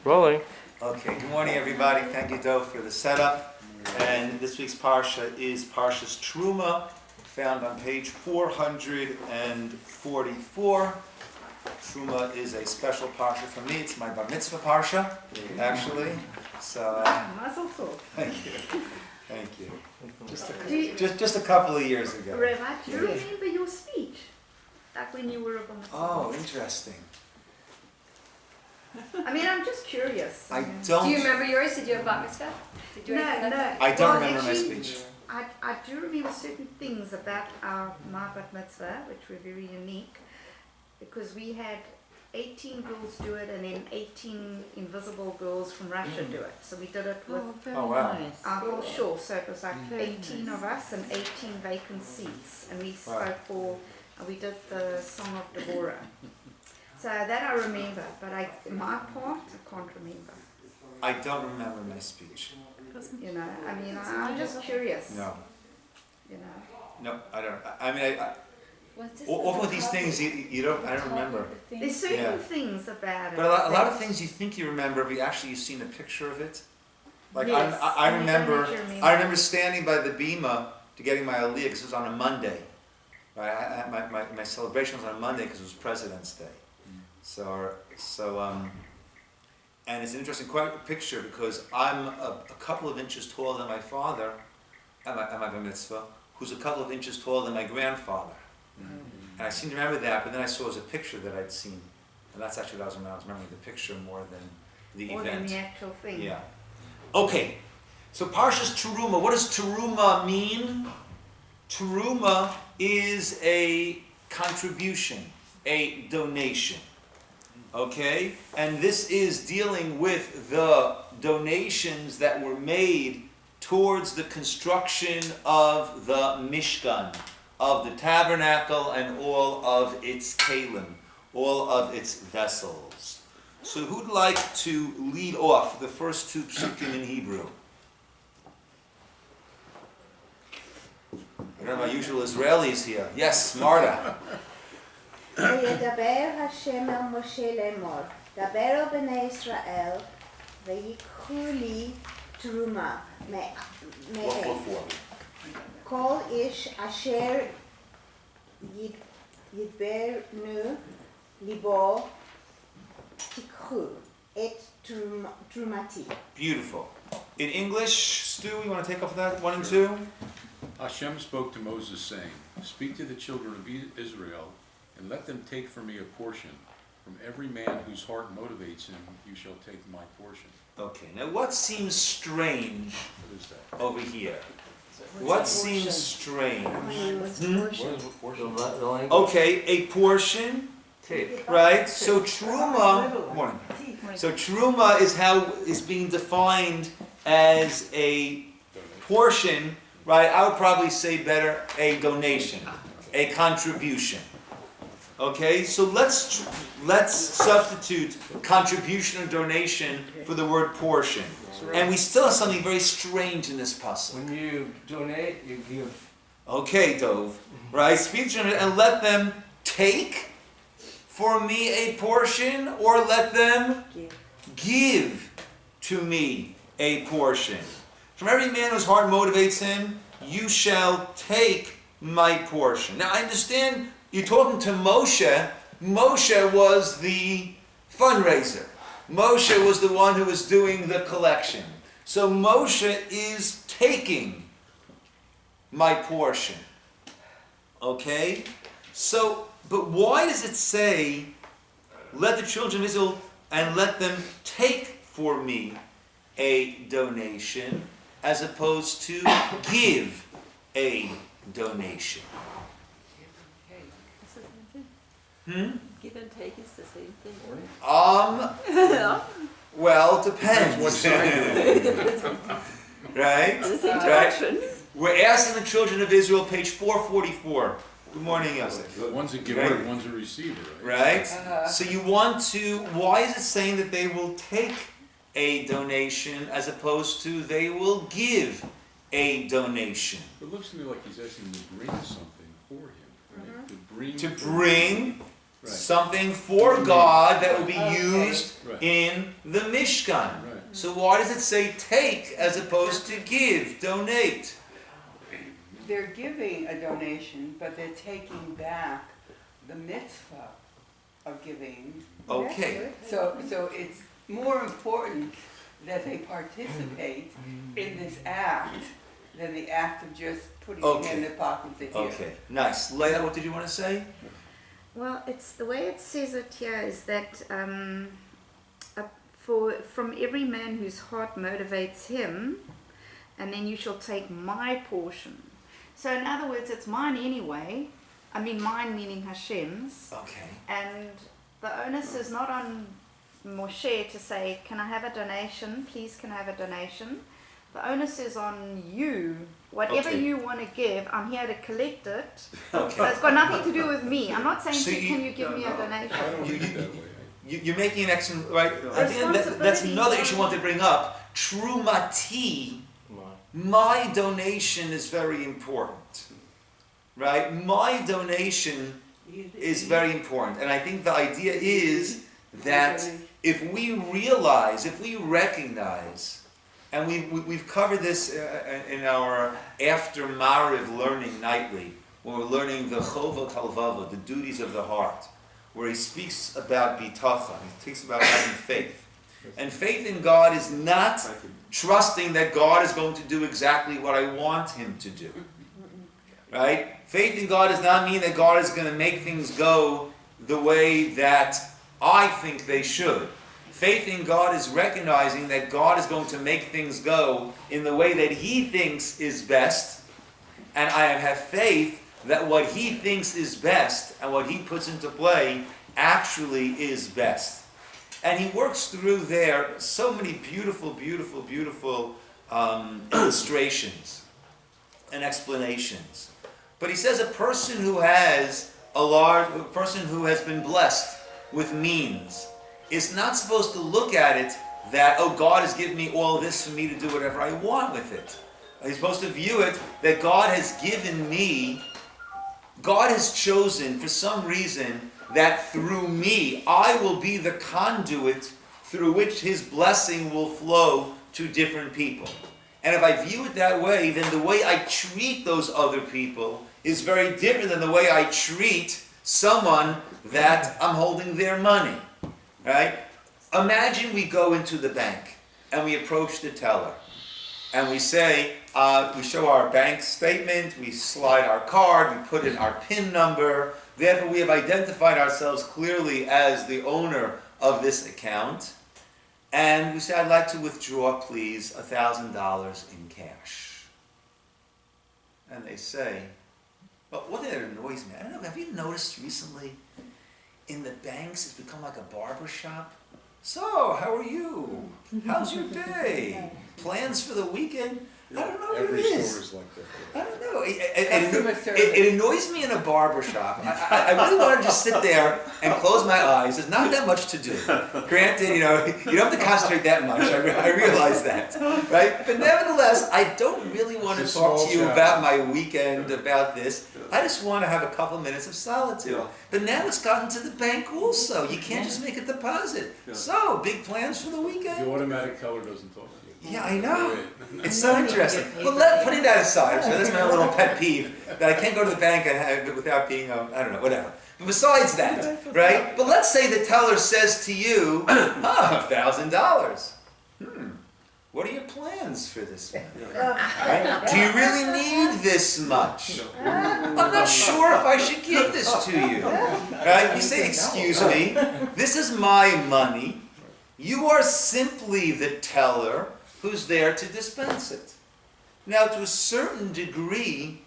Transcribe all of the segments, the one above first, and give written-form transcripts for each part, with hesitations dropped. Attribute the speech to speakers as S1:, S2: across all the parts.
S1: Rolling.
S2: Okay, good morning everybody. Thank you, Dov, for the setup. And this week's Parsha is Parsha's Truma, found on page 444. Truma is a special Parsha for me. It's my Bar Mitzvah Parsha, actually. So,
S3: Mazel tov.
S2: thank you. Thank you. Just a couple of years ago.
S3: Rabbi, do you remember your speech? Like when you were a bar mitzvah?
S2: Oh, interesting.
S3: I mean, I'm just curious.
S2: I don't.
S4: Do you remember yours? Did you have bat mitzvah? Did you
S3: No,
S4: have
S3: no.
S2: I don't
S3: Well,
S2: remember my
S3: actually,
S2: speech.
S3: I do remember certain things about my bat mitzvah, which were very unique, because we had 18 girls do it and then 18 invisible girls from Russia do it. So we did it with
S2: Oh, wow.
S3: our whole shul. So it was like
S4: Very
S3: 18 of us and 18 vacant seats. And we
S2: Wow.
S3: spoke we did the Song of Deborah. So that I remember, but my part, I can't remember.
S2: I don't remember my speech.
S3: You know, I mean, I'm just curious.
S2: No.
S3: You know.
S2: No, I don't. I mean, often with these things, you don't. I don't remember.
S3: There's certain
S2: Yeah.
S3: things about it.
S2: But a lot
S3: that-
S2: of things you think you remember, but you've seen a picture of it. Like
S3: Yes,
S2: I
S3: and you don't
S2: remember,
S3: actually
S2: I remember standing by the bima to getting my aliyah because it was on a Monday. Right, my celebration was on a Monday because it was President's Day. So and it's an interesting picture because I'm a couple of inches taller than my father at my bar mitzvah, who's a couple of inches taller than my grandfather. And I seem to remember that, but then I saw it was a picture that I'd seen. And that's actually what I was remembering the picture more than the
S3: More
S2: event.
S3: than the actual thing.
S2: Yeah. Okay. So Parshas Teruma. What does Teruma mean? Teruma is a contribution, a donation. Okay? And this is dealing with the donations that were made towards the construction of the Mishkan, of the tabernacle and all of its kalim, all of its vessels. So who'd like to lead off the first two psukim in Hebrew? I don't know my usual Israelis here. Yes, Marta.
S5: וידבר השם אל משה לאמור, דבר אל בני ישראל, ויקחו לי תרומה מהם. כל איש אשר ידברנו ליבו, תיקחו את תרומתי.
S2: Beautiful. In English, Stu, you want to take off that 1 and 2?
S6: Hashem spoke to Moses, saying, "Speak to the children of Israel, and let them take for me a portion. From every man whose heart motivates him, you shall take my portion."
S2: Okay, now what seems strange
S6: What is that?
S2: over here? What seems strange?
S6: What is a portion?
S2: Okay, a portion,
S1: Tape.
S2: right? So truma, morning. So truma is being defined as a portion, right? I would probably say better a donation, a contribution. Okay, so let's substitute contribution or donation for the word portion. And we still have something very strange in this passage.
S1: When you donate, you give.
S2: Okay, Dov. Right? Speak to them and let them take for me a portion, or let them give to me a portion. From every man whose heart motivates him, you shall take my portion. Now I understand you're talking to Moshe. Moshe was the fundraiser. Moshe was the one who was doing the collection. So Moshe is taking my portion. Okay? So, but why does it say, let the children of Israel and let them take for me a donation, as opposed to give a donation?
S7: Give and take is the same thing.
S2: Well, it depends.
S6: What side?
S2: Right?
S7: The same
S2: Right?
S7: direction.
S2: We're asking the children of Israel, page 444. Good morning, Yosef.
S6: One's a giver, one's a receiver,
S2: Right?
S6: right?
S2: So you want to, why is it saying that they will take a donation as opposed to they will give a donation?
S6: It looks to me like he's asking to bring something for him, right?
S2: To bring
S6: Right.
S2: something for God that will be
S5: Okay.
S2: used
S6: Right.
S2: in the Mishkan.
S6: Right.
S2: So why does it say take as opposed to give, donate?
S8: They're giving a donation, but they're taking back the mitzvah of giving.
S2: Okay.
S8: So it's more important that they participate in this act than the act of just putting it in their pocket and saying, "Here."
S2: Okay, nice. Leila, what did you want to say?
S3: Well, it's the way it says it here is that from every man whose heart motivates him, and then you shall take my portion. So in other words, it's mine anyway. I mean, mine meaning Hashem's.
S2: Okay.
S3: And the onus is not on Moshe to say, can I have a donation? Please, can I have a donation? The onus is on you. Whatever
S2: Okay.
S3: you want to give, I'm here to collect it.
S2: Okay.
S3: So it's got nothing to do with me. I'm not saying,
S2: So
S3: can you give me a donation?
S6: I don't
S2: You-
S6: read it that way.
S2: You're making an excellent, right? I think that's another issue I want to bring up. Trumati, my donation is very important, right? My donation is very important. And I think the idea is that if we realize, if we recognize, and we've covered this in our after Mariv learning nightly, when we're learning the Chovot Halvava, the duties of the heart, where he speaks about bitachon, he speaks about having faith. And faith in God is not trusting that God is going to do exactly what I want him to do. Right? Faith in God does not mean that God is going to make things go the way that I think they should. Faith in God is recognizing that God is going to make things go in the way that he thinks is best, and I have faith that what he thinks is best and what he puts into play actually is best. And he works through there so many beautiful, beautiful, beautiful illustrations and explanations. But he says a person who has been blessed with means is not supposed to look at it that, oh, God has given me all this for me to do whatever I want with it. He's supposed to view it that God has given me, God has chosen for some reason that through me, I will be the conduit through which his blessing will flow to different people. And if I view it that way, then the way I treat those other people is very different than the way I treat someone that I'm holding their money. Right? Imagine we go into the bank and we approach the teller and we say, we show our bank statement, we slide our card, we put in our PIN number. Therefore, we have identified ourselves clearly as the owner of this account. And we say, I'd like to withdraw, please, $1,000 in cash. And they say, well, what that annoys me, I don't know, have you noticed recently in the banks it's become like a barber shop? So, how are you? How's your day? Plans for the weekend? I don't know what
S6: Every
S2: it
S6: store
S2: is.
S6: is like that.
S2: I don't know.
S8: Customer service.
S2: It annoys me in a barber shop. I really want to just sit there and close my eyes. There's not that much to do. Granted, you don't have to concentrate that much. I realize that, right? But nevertheless, I don't really want to
S6: It's a
S2: talk
S6: small
S2: to you
S6: shop.
S2: about my weekend, about this. I just want to have a couple minutes of solitude. But now it's gotten to the bank also. You can't just make a deposit. So, big plans for the weekend?
S6: The automatic teller doesn't talk to you.
S2: Yeah, I know. It's so interesting. But putting that aside, so that's my little pet peeve, that I can't go to the bank and have it without being, I don't know, whatever. But besides that, right? But let's say the teller says to you, $1,000. What are your plans for this month? Right? Do you really need this much? I'm not sure if I should give this to you. Right? You say, excuse me, this is my money. You are simply the teller who's there to dispense it. Now, to a certain degree,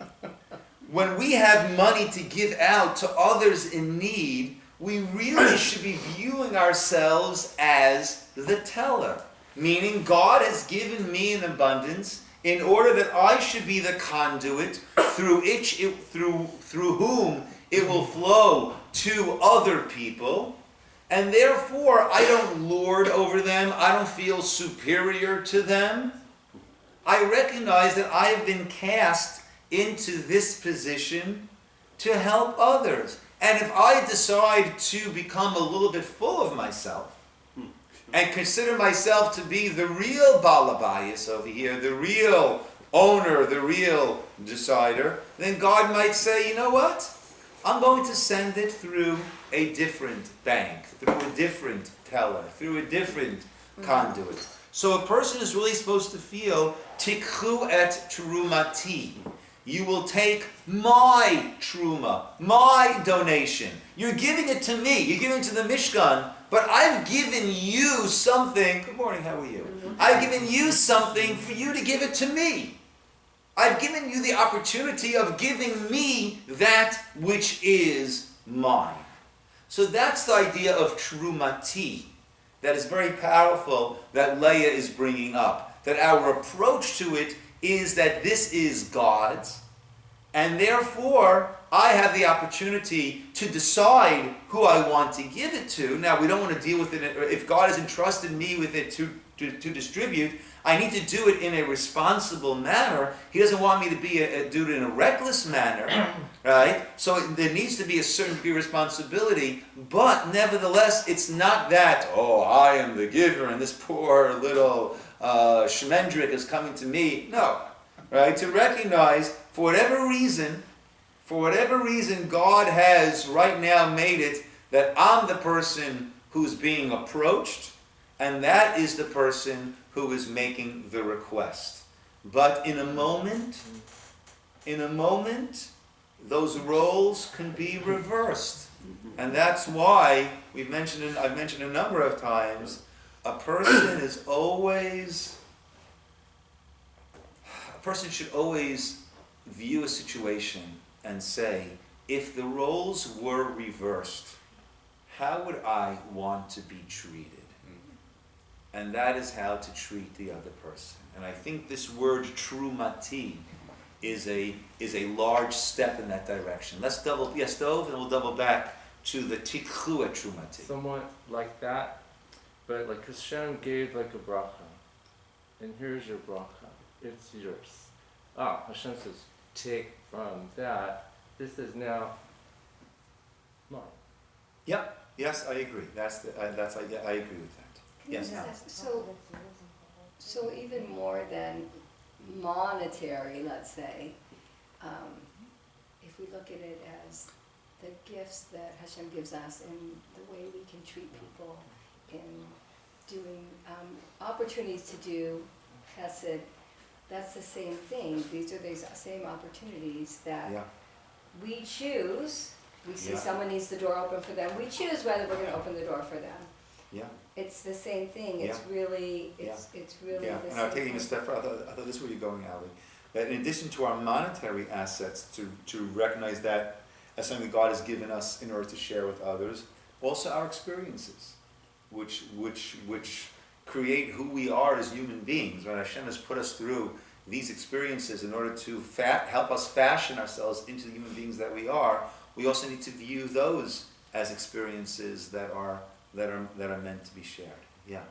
S2: when we have money to give out to others in need, we really should be viewing ourselves as the teller. Meaning, God has given me an abundance in order that I should be the conduit through whom it will flow to other people. And therefore, I don't lord over them. I don't feel superior to them. I recognize that I have been cast into this position to help others. And if I decide to become a little bit full of myself and consider myself to be the real balabayas over here, the real owner, the real decider, then God might say, you know what? I'm going to send it through a different bank, through a different teller, through a different conduit. So a person is really supposed to feel, tikhu et trumati. You will take my truma, my donation. You're giving it to me. You're giving it to the Mishkan, but I've given you something. Good morning, how are you? I've given you something for you to give it to me. I've given you the opportunity of giving me that which is mine. So that's the idea of trumati that is very powerful that Leah is bringing up. That our approach to it is that this is God's, and therefore I have the opportunity to decide who I want to give it to. Now, we don't want to deal with it, if God has entrusted me with it to distribute, I need to do it in a responsible manner. He doesn't want me to do it in a reckless manner, right? So there needs to be a certain degree of responsibility, but nevertheless, it's not that, oh, I am the giver and this poor little Shemendrik is coming to me. No, right? To recognize, for whatever reason, God has right now made it that I'm the person who's being approached, and that is the person who is making the request. But in a moment, those roles can be reversed. And that's why I've mentioned a number of times, a person should always view a situation and say, if the roles were reversed, how would I want to be treated? And that is how to treat the other person. And I think this word trumati is a large step in that direction. Let's Dov, and we'll double back to the tikhu et trumati.
S1: Somewhat like that, but like Hashem gave like a bracha, and here's your bracha, it's yours. Hashem says, take from that, this is now mine.
S2: Yep. Yes, I agree. I agree with that. Yes.
S4: So even more than monetary, let's say, if we look at it as the gifts that Hashem gives us and the way we can treat people in doing opportunities to do chesed, that's the same thing. These are the same opportunities that we choose. We see someone needs the door open for them. We choose whether we're going to open the door for them.
S2: Yeah.
S4: It's the same thing. It's really, it's really the
S2: And
S4: same
S2: I'm taking
S4: thing.
S2: a step further. I thought this is where you're going, Ali. That in addition to our monetary assets, to recognize that as something God has given us in order to share with others, also our experiences, which create who we are as human beings. Right? Hashem has put us through these experiences in order to help us fashion ourselves into the human beings that we are. We also need to view those as experiences that are meant to be shared. Yeah.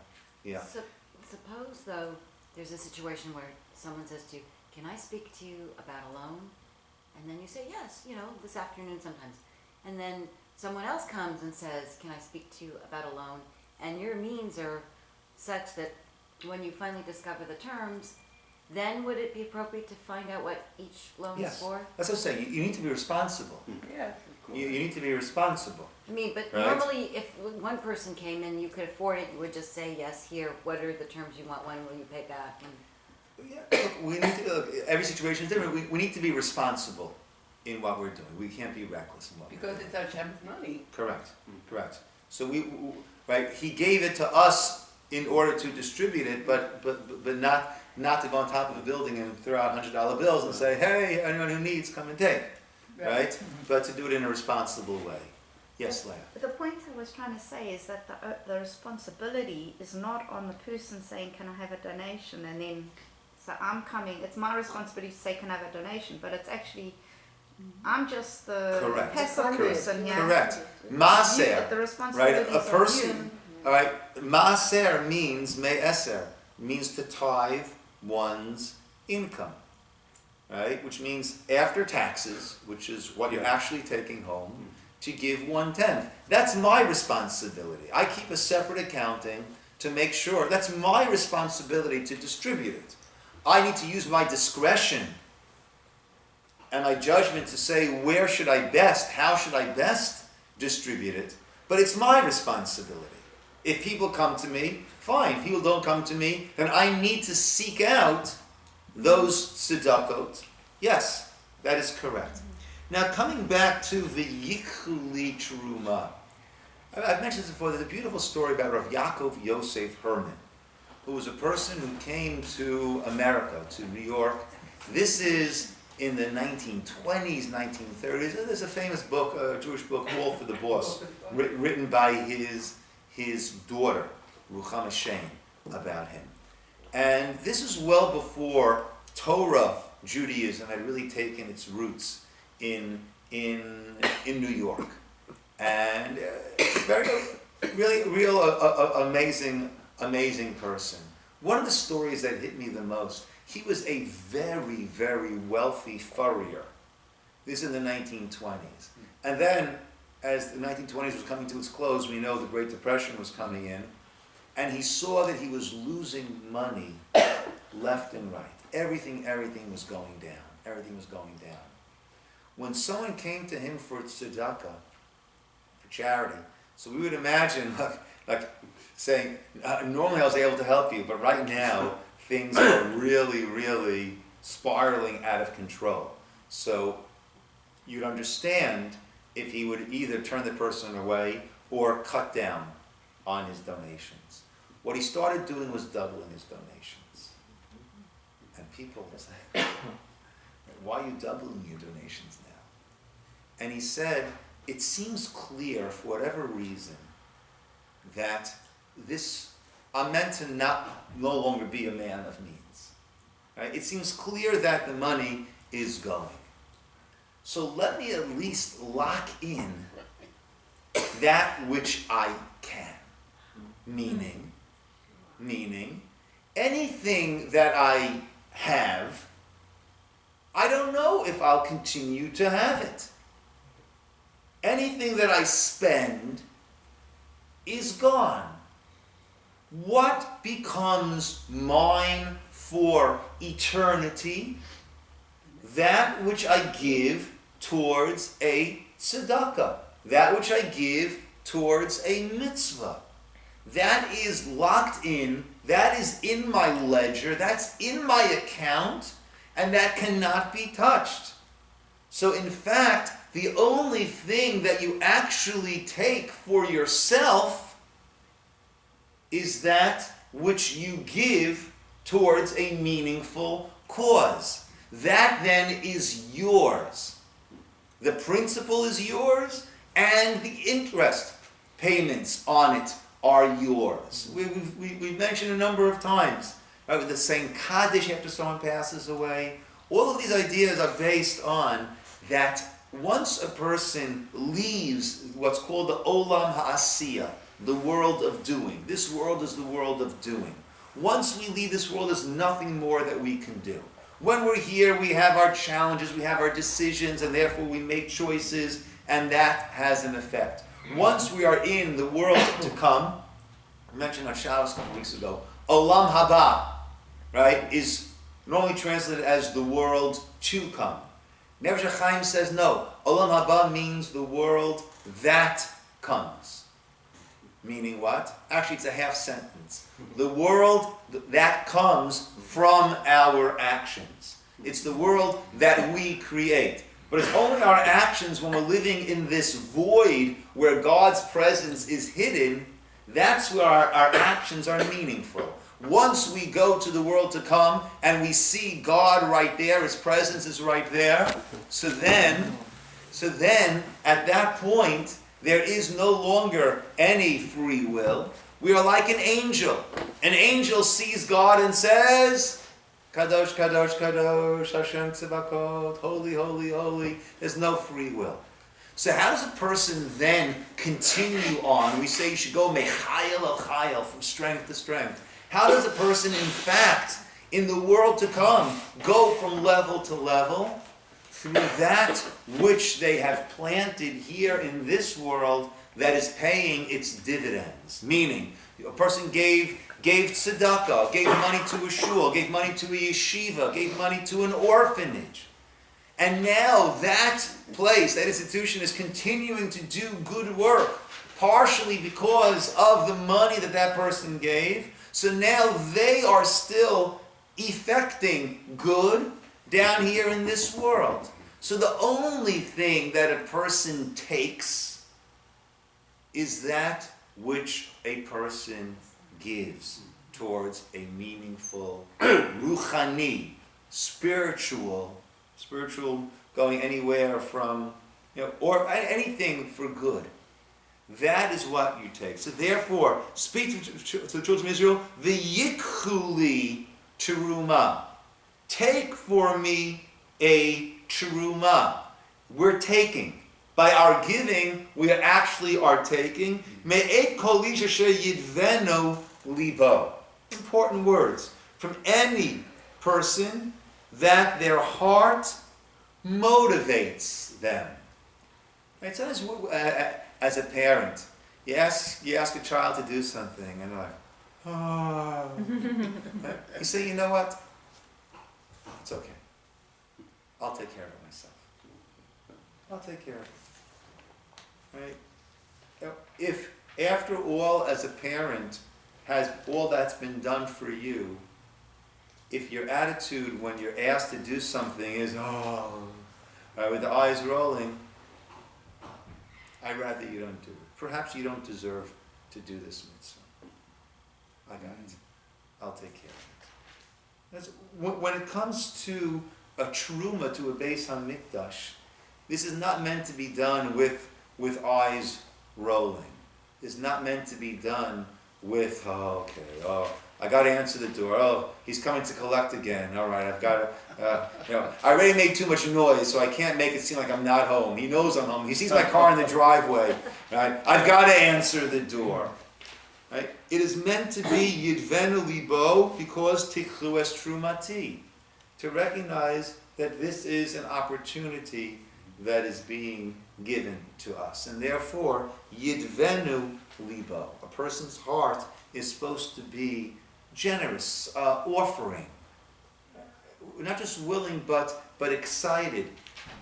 S9: Suppose though there's a situation where someone says to you, "Can I speak to you about a loan?" And then you say, "Yes, this afternoon sometimes." And then someone else comes and says, "Can I speak to you about a loan?" And your means are such that when you finally discover the terms, then would it be appropriate to find out what each loan is for?
S2: That's what I'm saying. You need to be responsible.
S8: Yes, of course.
S2: You need to be responsible.
S9: I mean, but
S2: Right.
S9: normally if one person came and you could afford it, you would just say, "Yes, here, what are the terms you want, when will you pay back?" And
S2: We need to, every situation is different. We need to be responsible in what we're doing. We can't be reckless in what we're
S8: Because
S2: doing.
S8: it's Hashem's money.
S2: Correct. So He gave it to us in order to distribute it, but not to go on top of a building and throw out $100 bills and say, "Hey, anyone who needs, come and take." Right? But to do it in a responsible way. Yes, Leah.
S3: But the point I was trying to say is that the responsibility is not on the person saying, "Can I have a donation?" And then, so I'm coming, it's my responsibility to say, "Can I have a donation?" But it's actually, I'm just the
S2: Correct.
S3: passive person here.
S2: Correct.
S3: The
S2: Maaser.
S3: responsibility
S2: Right? A
S3: is on
S2: person. All right. Maaser means me'eser, means to tithe one's income. Right? Which means after taxes, which is what you're actually taking home, to give 1/10. That's my responsibility. I keep a separate accounting to make sure. That's my responsibility to distribute it. I need to use my discretion and my judgment to say where should I best, how should I best distribute it. But it's my responsibility. If people come to me, fine. If people don't come to me, then I need to seek out those tzedakot. Yes, that is correct. Now coming back to the Yichuli Truma. I've mentioned this before. There's a beautiful story about Rav Yaakov Yosef Herman, who was a person who came to America, to New York. This is in the 1920s, 1930s. There's a famous book, a Jewish book, All for the Boss, written by his daughter, Ruchama Shane, about him. And this is well before Torah Judaism had really taken its roots in New York. And really amazing person. One of the stories that hit me the most, he was a very, very wealthy furrier. This is in the 1920s. And then, as the 1920s was coming to its close, we know the Great Depression was coming in, and he saw that he was losing money left and right. Everything was going down. Everything was going down. When someone came to him for tzedakah, for charity, so we would imagine like saying, normally I was able to help you, but right now things are really, really spiraling out of control. So you'd understand if he would either turn the person away or cut down on his donations. What he started doing was doubling his donations. And people would say, why are you doubling your donations now? And he said, it seems clear, for whatever reason, that I'm meant to no longer be a man of means. Right? It seems clear that the money is going. So let me at least lock in that which I can. Meaning, anything that I have, I don't know if I'll continue to have it. Anything that I spend is gone. What becomes mine for eternity? That which I give towards a tzedakah. That which I give towards a mitzvah. That is locked in. That is in my ledger. That's in my account. And that cannot be touched. So in fact, the only thing that you actually take for yourself is that which you give towards a meaningful cause. That then is yours. The principle is yours, and the interest payments on it are yours. We've mentioned a number of times, right, with the same Kaddish after someone passes away. All of these ideas are based on that once a person leaves what's called the Olam Ha'asiyah, the world of doing. This world is the world of doing. Once we leave this world, there's nothing more that we can do. When we're here, we have our challenges, we have our decisions, and therefore we make choices, and that has an effect. Once we are in the world to come, I mentioned on Shabbos a couple weeks ago, Olam Haba, right, is normally translated as the world to come. Nebuchadnezzar Chaim says no. Olam Haba means the world that comes. Meaning what? Actually, it's a half sentence. The world that comes from our actions. It's the world that we create. But it's only our actions when we're living in this void where God's presence is hidden, that's where our actions are meaningful. Once we go to the world to come and we see God right there, His presence is right there, so then at that point, there is no longer any free will. We are like an angel. An angel sees God and says, Kadosh, Kadosh, Kadosh, Hashem Tzivakot, holy, holy, holy. There's no free will. So how does a person then continue on? We say you should go mechayel el chayel, from strength to strength. How does a person, in fact, in the world to come, go from level to level? through that which they have planted here in this world that is paying its dividends. Meaning, a person gave tzedakah, gave money to a shul, gave money to a yeshiva, gave money to an orphanage. And now that place, that institution is continuing to do good work, partially because of the money that that person gave. So now they are still effecting good down here in this world. So the only thing that a person takes is that which a person gives towards a meaningful, ruchani, spiritual going anywhere from, or anything for good. That is what you take. So therefore, speak to the children of Israel, the yikhuli teruma. Take for me a teruma. We're taking. By our giving, we actually are taking. Me'et kol ish asher yidvenu libo. Important words. From any person that their heart motivates them. Right? So as a parent, you ask a child to do something, and they're like, oh. You say, you know what? It's okay. I'll take care of it myself. I'll take care of it. Right? If after all, as a parent, has all that's been done for you, if your attitude when you're asked to do something is, with the eyes rolling, I'd rather you don't do it. Perhaps you don't deserve to do this mitzvah. I got it. I'll take care of it. When it comes to a truma, to a Beis HaMikdash, this is not meant to be done with eyes rolling. It's not meant to be done with, I got to answer the door. Oh, he's coming to collect again. All right, I've got to, I already made too much noise, so I can't make it seem like I'm not home. He knows I'm home. He sees my car in the driveway. Right? I've got to answer the door. Right? It is meant to be yidvenu libo because tikhu es trumati, to recognize that this is an opportunity that is being given to us, and therefore yidvenu libo. A person's heart is supposed to be generous, offering, not just willing but excited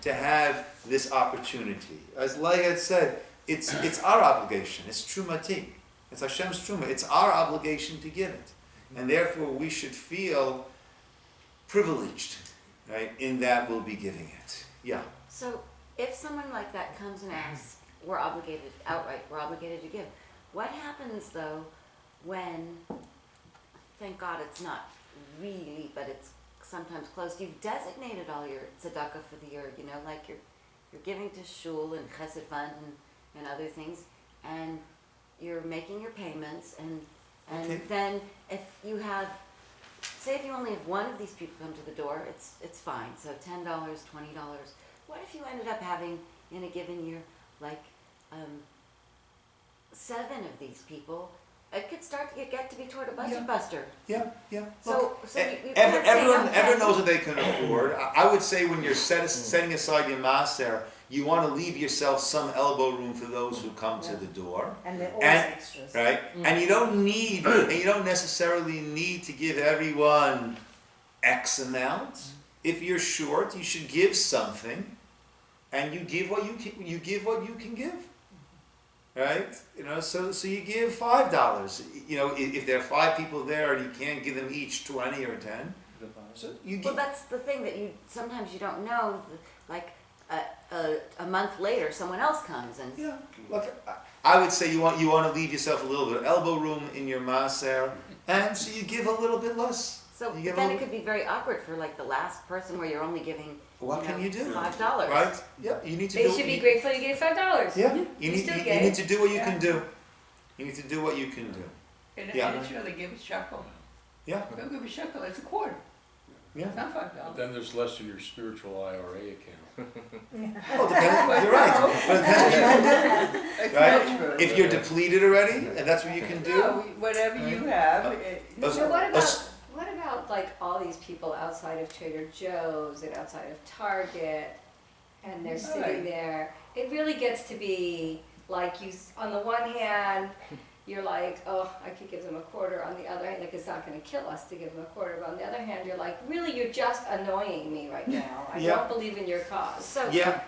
S2: to have this opportunity. As Leah had said, it's our obligation. It's trumati. It's Hashem's truma. It's our obligation to give it, and therefore we should feel privileged, right? In that we'll be giving it. Yeah.
S9: So if someone like that comes and asks, we're obligated to give. What happens though when, thank God it's not really, but it's sometimes close, you've designated all your tzedakah for the year, like you're giving to shul and chesed fund and other things, and you're making your payments, and
S2: Okay.
S9: then if you have, say if you only have one of these people come to the door, it's fine, so $10, $20. What if you ended up having, in a given year, like 7 of these people? It could start to get to be toward a budget buster.
S2: Yeah.
S9: So
S2: Look,
S9: you can't say
S2: everyone
S9: okay.
S2: knows what they can afford. I would say when you're setting aside your maser, you want to leave yourself some elbow room for those who come to the door.
S5: And they're always
S2: And-
S5: extras.
S2: Right? And you don't necessarily need to give everyone X amount. If you're short, you should give something, and you give what you can give. Right? So you give $5. If there are 5 people there and you can't give them each 20 or 10, so you give.
S9: Well, that's the thing that sometimes you don't know. Like a month later, someone else comes and
S2: Yeah. Look, I would say you want to leave yourself a little bit of elbow room in your maser, and so you give a little bit less.
S9: so
S2: You give a
S9: then it
S2: little-
S9: could be very awkward for like the last person where you're only giving.
S2: What can you do?
S9: $5.
S2: Right? Yeah. You need to
S10: They
S2: do.
S10: should be grateful you gave $5.
S2: Yeah.
S10: You
S2: You
S10: still
S2: need
S10: get it.
S2: to do what you
S10: Yeah.
S2: can do. You need to do what you can do.
S8: And,
S2: Yeah.
S8: and it's really give a shekel.
S2: Yeah.
S8: Go give a shekel, it's a quarter.
S2: Yeah.
S8: It's not
S6: But
S8: $5.
S6: then there's less in your spiritual IRA account.
S2: Oh, depends. You're right. But it depends what you can do.
S8: It's
S2: Right?
S8: not true.
S2: If you're depleted already, and that's what you can do.
S8: No, whatever you have.
S4: So what
S2: a s-
S4: about like all these people outside of Trader Joe's and outside of Target and they're sitting there. It really gets to be like on the one hand, you're like, oh, I could give them a quarter. On the other hand, like, it's not going to kill us to give them a quarter. But on the other hand, you're like, really, you're just annoying me right now. I
S2: Yeah.
S4: don't believe in your cause.
S9: So
S2: Yeah,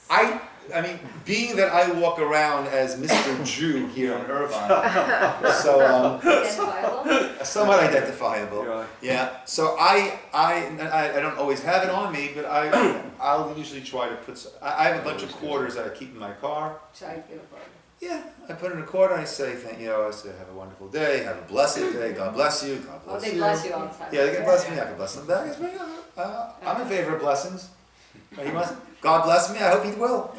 S2: I mean, being that I walk around as Mr. Jew here in Irvine, so
S4: Identifiable?
S2: somewhat identifiable. Yeah. So I don't always have it on me, but I'll usually try to put. I have a bunch of quarters that I keep in my car.
S4: Try to give a quarter.
S2: Yeah, I put in a quarter. I say, I say, have a wonderful day, have a blessed day. God bless you. God bless
S4: They
S2: you.
S4: bless you all the time.
S2: Yeah, they can bless me. I can bless them back. I'm in favor of blessings. He wants, God bless me. I hope He will.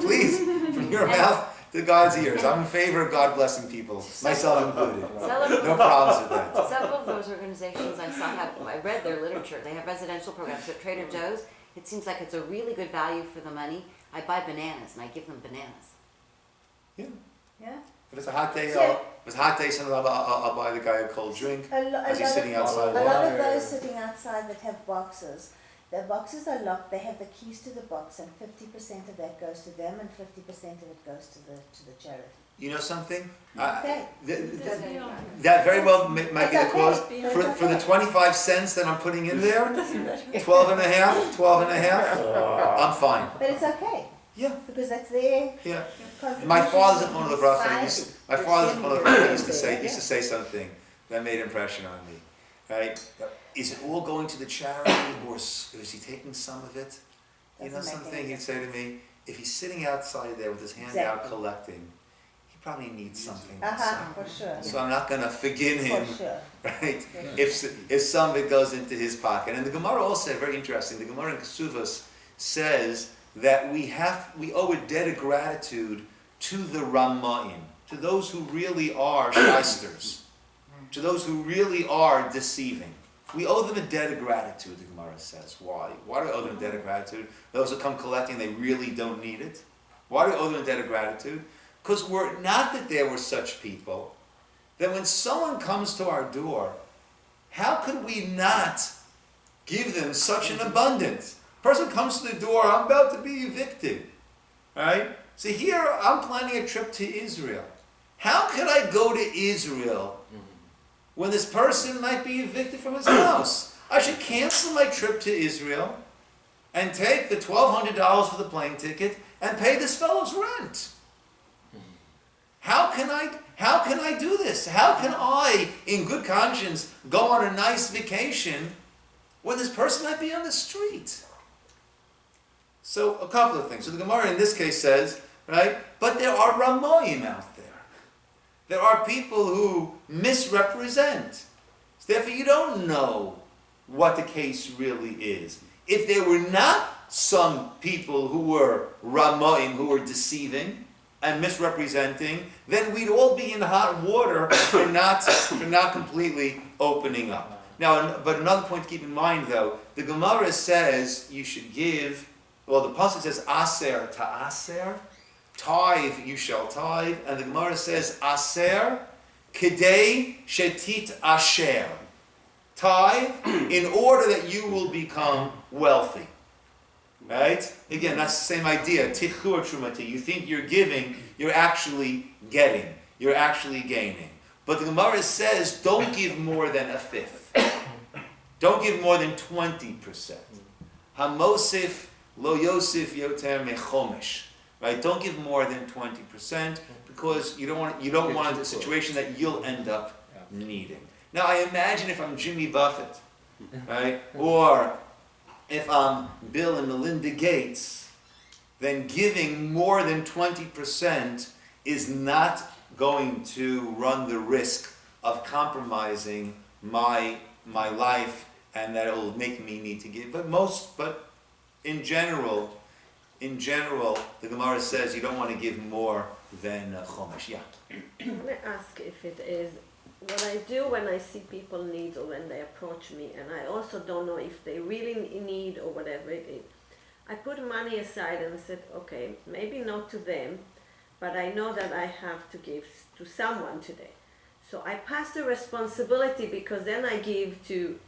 S2: Please, from your mouth to God's ears. I'm in favor of God blessing people, myself included. No problems with that.
S9: several of those organizations I saw I read their literature. They have residential programs. So at Trader Joe's, it seems like it's a really good value for the money. I buy bananas and I give them bananas.
S5: Yeah.
S2: If it's a hot day,
S5: Yeah.
S2: if it's a hot day, sometimes I'll buy the guy a cold drink as he's sitting
S5: A
S2: outside.
S5: lot of those sitting outside that have boxes, the boxes are locked. They have the keys to the box, and 50% of that goes to them, and 50% of it goes to the charity.
S2: You know something?
S5: Okay.
S2: That very well might be the
S5: It's
S2: cause.
S5: okay.
S2: For the 25 cents that I'm putting in there, 12 and a half, I'm fine.
S5: But it's okay.
S2: Yeah.
S5: Because that's their
S2: Yeah.
S5: contribution.
S2: My father's in one of the bracha.
S5: Society.
S2: Used to say something that made impression on me. Right? Is it all going to the charity, or is he taking some of it? You know
S5: Doesn't make
S2: something?
S5: any
S2: He'd say to me, if he's sitting outside there with his hand out collecting, he probably needs something.
S5: For sure.
S2: So I'm not going to forgive him,
S5: For sure.
S2: right? If some of it goes into his pocket. And the Gemara also, very interesting, the Gemara in Kesuvos says that we owe a debt of gratitude to the Ramaim, to those who really are shysters, to those who really are deceiving. We owe them a debt of gratitude, the Gemara says. Why? Why do we owe them a debt of gratitude? Those who come collecting, they really don't need it. Why do we owe them a debt of gratitude? Because not that there were such people, that when someone comes to our door, how could we not give them such an abundance? Person comes to the door, I'm about to be evicted. Right? So here, I'm planning a trip to Israel. How could I go to Israel when this person might be evicted from his house? I should cancel my trip to Israel and take the $1,200 for the plane ticket and pay this fellow's rent. How can I do this? How can I, in good conscience, go on a nice vacation when this person might be on the street? So a couple of things. So the Gemara in this case says, right, but there are Ramoyim out there. There are people who misrepresent. So therefore you don't know what the case really is. If there were not some people who were Ramoyim, who were deceiving and misrepresenting, then we'd all be in hot water for not completely opening up. Now, but another point to keep in mind though, the Gemara says you should give. Well, the pasuk says aser ta'aser, tithe you shall tithe, and the Gemara says aser kedei shetit asher, tithe in order that you will become wealthy. Right? Again, that's the same idea. Tichur trumati. You think you're giving, you're actually getting, you're actually gaining. But the Gemara says don't give more than a fifth. Don't give more than 20%. Hamosif Lo Yosef Yoter Mechomesh, right? Don't give more than 20% because you don't want a situation that you'll end up needing. Now I imagine if I'm Jimmy Buffett, right, or if I'm Bill and Melinda Gates, then giving more than 20% is not going to run the risk of compromising my life, and that it will make me need to give. But in general, the Gemara says you don't want to give more than Chomesh. Yeah.
S7: Let me ask if it is what I do when I see people need or when they approach me, and I also don't know if they really need or whatever it is. I put money aside and I said, okay, maybe not to them, but I know that I have to give to someone today. So I pass the responsibility because then I give to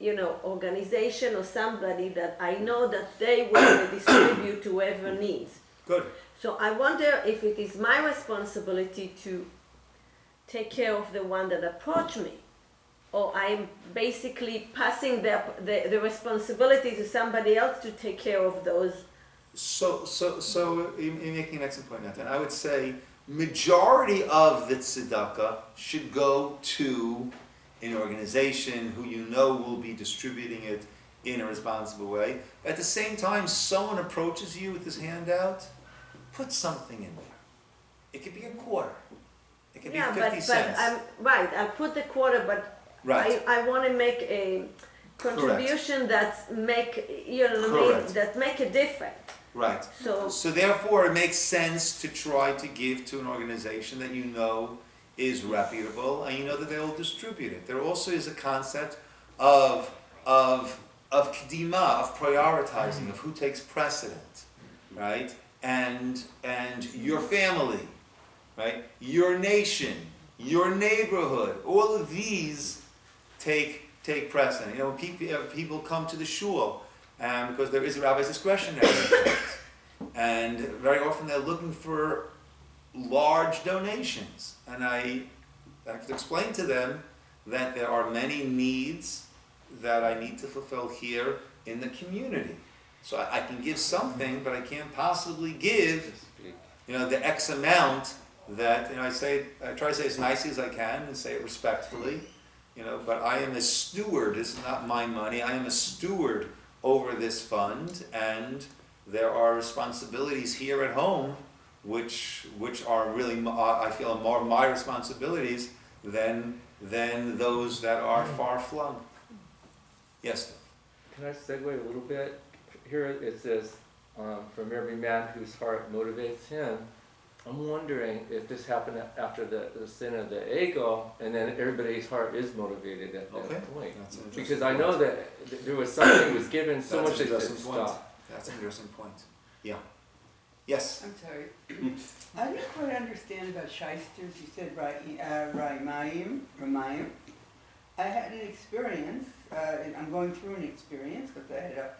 S7: organization or somebody that I know that they will distribute to whoever needs.
S2: Good.
S7: So I wonder if it is my responsibility to take care of the one that approach me, or I'm basically passing the responsibility to somebody else to take care of those.
S2: So you're making an excellent point, Nathan. I would say majority of the tzedakah should go to an organization who you know will be distributing it in a responsible way. At the same time, someone approaches you with this handout, put something in there. It could be a quarter. It could be 50 cents.
S7: I'm right. I put the quarter, but
S2: Right.
S7: I want to make a contribution that make a difference.
S2: Right.
S7: So
S2: therefore it makes sense to try to give to an organization that you know is reputable and you know that they will distribute it. There also is a concept of kedima, of prioritizing, of who takes precedent, right? And your family, right? Your nation, your neighborhood, all of these take precedent. When people come to the shul, because there is a rabbi's discretionary account, and very often they're looking for large donations, and I have to explain to them that there are many needs that I need to fulfill here in the community. So I can give something, but I can't possibly give, the X amount that I try to say as nicely as I can and say it respectfully. But I am a steward. This is not my money. I am a steward over this fund, and there are responsibilities here at home, which are really I feel more my responsibilities than those that are far flung. Yes.
S1: Can I segue a little bit? Here it says, from every man whose heart motivates him. I'm wondering if this happened after the sin of the ego, and then everybody's heart is motivated at that point. Because I know that there was something was given so much that it stopped.
S2: That's an interesting point. Yeah. Yes.
S8: I'm sorry. I didn't quite understand about shysters. You said Ramayim. I had an experience, I'm going through an experience because I had a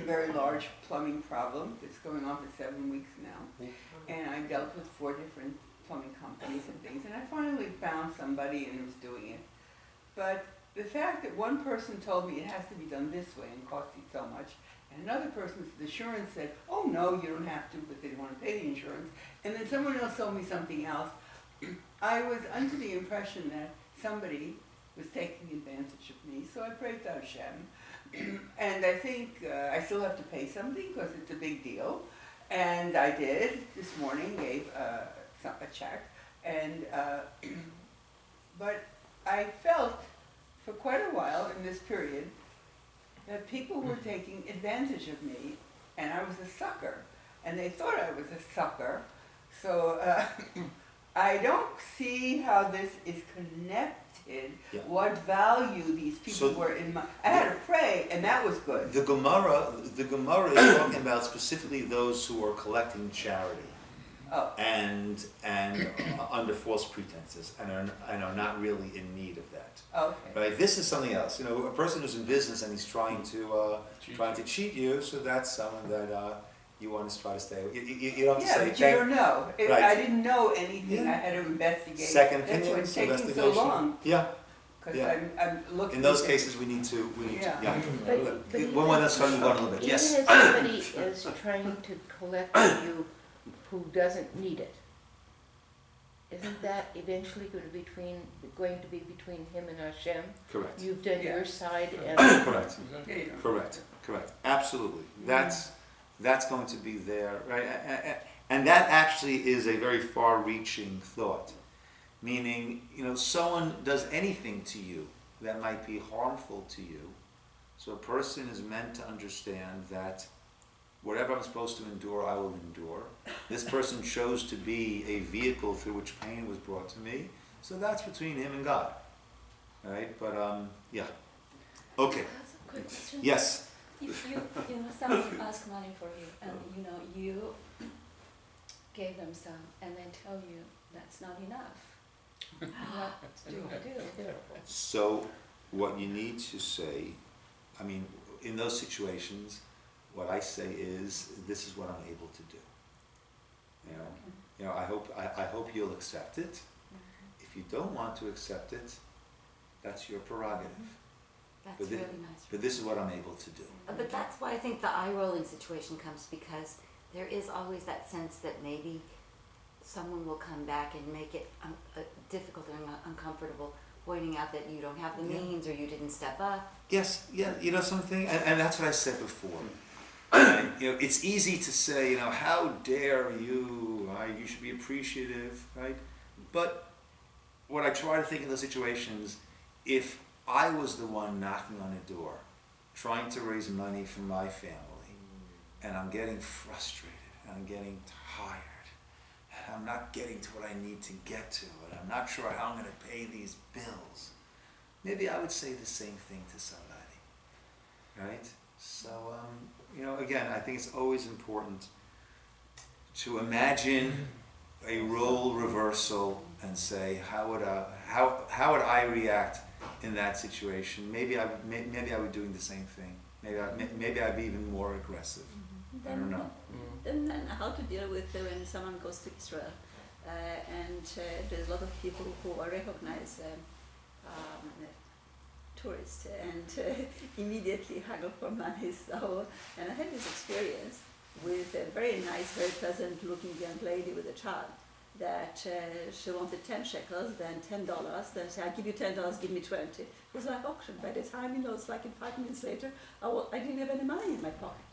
S8: very large plumbing problem that's going on for 7 weeks now. And I dealt with 4 different plumbing companies and things, and I finally found somebody and was doing it. But the fact that one person told me it has to be done this way and cost you so much, and another person's insurance said, oh no, you don't have to, but they didn't want to pay the insurance. And then someone else told me something else. I was under the impression that somebody was taking advantage of me, so I prayed to Hashem. And I think I still have to pay something because it's a big deal. And I did this morning, gave a check. And but I felt for quite a while in this period that people were taking advantage of me, and I was a sucker. And they thought I was a sucker. So I don't see how this is connected.
S2: Yeah.
S8: What value these people were in my... I had to pray, and that was good.
S2: The Gemara is talking about specifically those who are collecting charity.
S8: Oh.
S2: And under false pretenses and are not really in need of that.
S8: Okay.
S2: Right? This is something else. A person who's in business and he's trying to cheat you, so that's someone that you want to try to stay with. You don't have to say,
S8: but you don't know.
S2: Right.
S8: I didn't know anything. I had to investigate.
S2: Second
S8: That's why
S2: opinions,
S8: it's taking
S2: investigation.
S8: so long.
S2: Yeah.
S8: Because
S2: Yeah.
S8: I'm looking.
S2: In those
S8: at
S2: cases, we need to.
S8: Yeah.
S2: When that's starting to go on a little bit.
S10: Even
S2: Yes.
S10: if somebody is trying to collect from you who doesn't need it, isn't that eventually going to be between him and Hashem?
S2: Correct.
S10: You've done
S8: Yeah.
S10: your side and
S2: Correct.
S8: Yeah.
S2: Correct. Absolutely. That's going to be there, right? And that actually is a very far-reaching thought. Meaning, someone does anything to you that might be harmful to you. So a person is meant to understand that whatever I'm supposed to endure, I will endure. This person chose to be a vehicle through which pain was brought to me. So that's between him and God. Right? But, yeah. Okay.
S11: That's a quick question.
S2: Yes.
S11: If someone asks money for you, and you gave them some, and they tell you that's not enough, what do you do?
S2: So what you need to say, I mean, in those situations, what I say is, this is what I'm able to do. I hope you'll accept it. If you don't want to accept it, that's your prerogative.
S9: That's
S2: But
S9: really
S2: thi-
S9: nice.
S2: But this is what I'm able to do.
S9: But that's why I think the eye rolling situation comes, because there is always that sense that maybe someone will come back and make it difficult and uncomfortable, pointing out that you don't have the means or you didn't step up.
S2: Yes, yeah, you know something, and that's what I said before. It's easy to say, how dare you, right? You should be appreciative, right? But what I try to think in those situations, if I was the one knocking on a door, trying to raise money for my family, and I'm getting frustrated, and I'm getting tired, and I'm not getting to what I need to get to, and I'm not sure how I'm going to pay these bills, maybe I would say the same thing to somebody, right? So, again, I think it's always important to imagine a role reversal and say, how would I react in that situation? Maybe I would doing the same thing. Maybe I'd be even more aggressive. I don't know.
S11: Then how to deal with when someone goes to Israel, and there's a lot of people who are recognized tourists and immediately haggle for money. So, and I had this experience with a very nice, very pleasant-looking young lady with a child. That she wanted 10 shekels, then $10. Then she said, "I'll give you $10, give me 20." It was like auction. By the time, it's like in 5 minutes later, I didn't have any money in my pocket.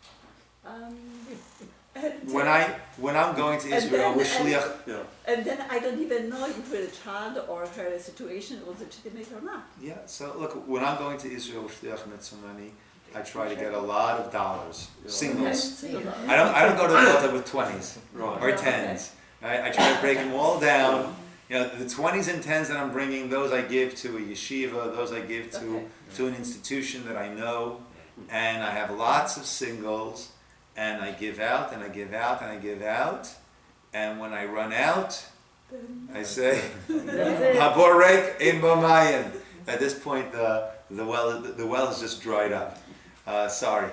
S2: When I'm going to Israel with shliach,
S11: and then I don't even know if the child or her situation was legitimate or not.
S2: yeah. So look, when I'm going to Israel with shliach mitzvah money, I try to get a lot of dollars, singles. I don't go to the altar with 20s or 10s. I try to break them all down. The 20s and 10s that I'm bringing, those I give to a yeshiva, those I give to an institution that I know, and I have lots of singles, and I give out, and I give out, and I give out, and when I run out, I say, Haborek in Bomayan. At this point, the well is just dried up. Sorry,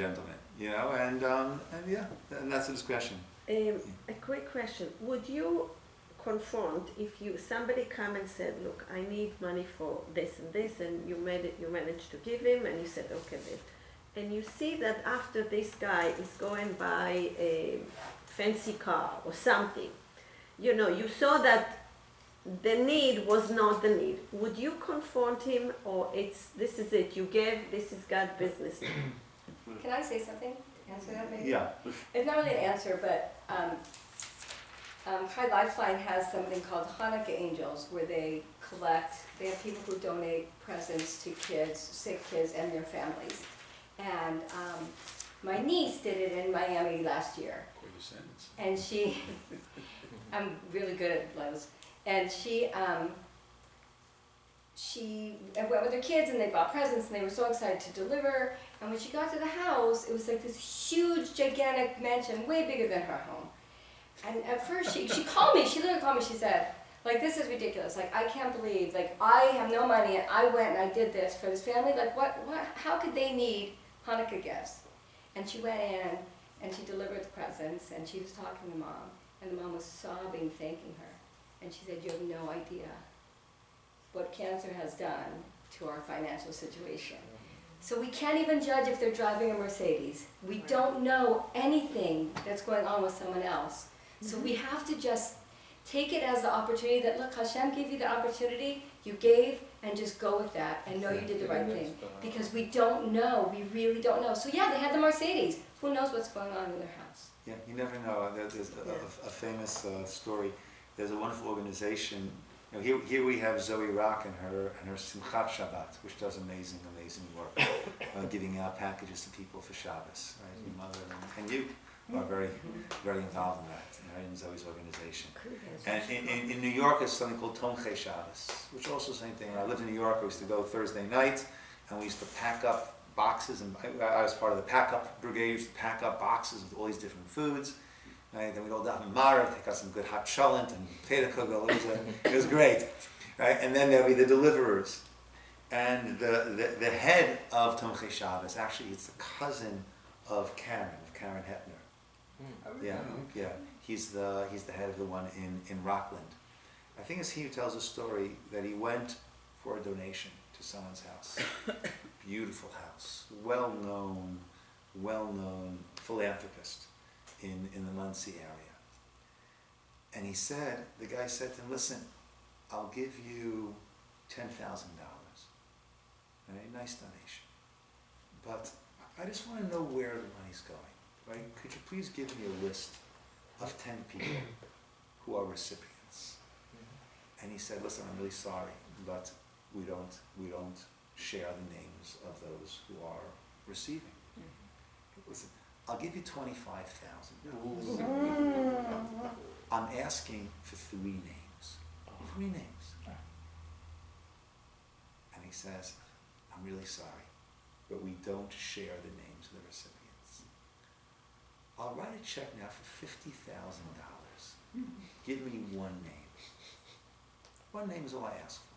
S2: gentlemen. And that's a discretion.
S7: A quick question. Would you confront if somebody come and said, "Look, I need money for this and this," and you managed to give him, and you said, "Okay, this," and you see that after this guy is going buy a fancy car or something, you saw that the need was not the need. Would you confront him, or this is it? You gave. This is God's business.
S4: Can I say something to answer that maybe?
S2: Yeah.
S4: It's not really an answer, but High Lifeline has something called Hanukkah Angels, where they have people who donate presents to kids, sick kids, and their families. And my niece did it in Miami last year.
S6: Quite a sentence.
S4: And I'm really good at those. And she went with her kids, and they bought presents, and they were so excited to deliver. And when she got to the house, it was like this huge, gigantic mansion, way bigger than her home. And at first, she called me. She literally called me. She said, "This is ridiculous. I can't believe. I have no money, and I went and I did this for this family. What? How could they need Hanukkah gifts?" And she went in and she delivered the presents, and she was talking to Mom, and the mom was sobbing, thanking her. And she said, "You have no idea what cancer has done to our financial situation." So we can't even judge if they're driving a Mercedes. We don't know anything that's going on with someone else. So we have to just take it as the opportunity that, look, Hashem gave you the opportunity, you gave, and just go with that and know you did the right thing. Because we don't know, we really don't know. So yeah, they had the Mercedes. Who knows what's going on in their house?
S2: Yeah, you never know. There's a famous story. There's a wonderful organization. Here we have Zoe Rock and her Simchat Shabbat, which does amazing work, giving out packages to people for Shabbos. Right? Your mother and you are very, very involved in that, right? In Zoe's organization. And in New York, there's something called Tomchei Shabbos, which also the same thing. When I lived in New York, I used to go Thursday night, and we used to pack up boxes, and I was part of the pack-up brigade. We used to pack up boxes with all these different foods. Right? Then we'd all daven Marav, take out some good hot cholent and potato kugel. It was great, right? And then there'd be the deliverers, And the head of Tomchei Shabbos, actually it's the cousin of Karen Hepner. Yeah. He's the head of the one in Rockland. I think it's he who tells a story that he went for a donation to someone's house. Beautiful house, well-known philanthropist in the Muncie area. And the guy said to him, listen, I'll give you $10,000. Right? Nice donation. But I just want to know where the money's going. Right? Could you please give me a list of 10 people who are recipients? And he said, listen, I'm really sorry, but we don't share the names of those who are receiving. Listen, I'll give you $25,000. I'm asking for 3 names. 3 names. And he says, I'm really sorry, but we don't share the names of the recipients. I'll write a check now for $50,000. Give me 1 name. 1 name is all I ask for.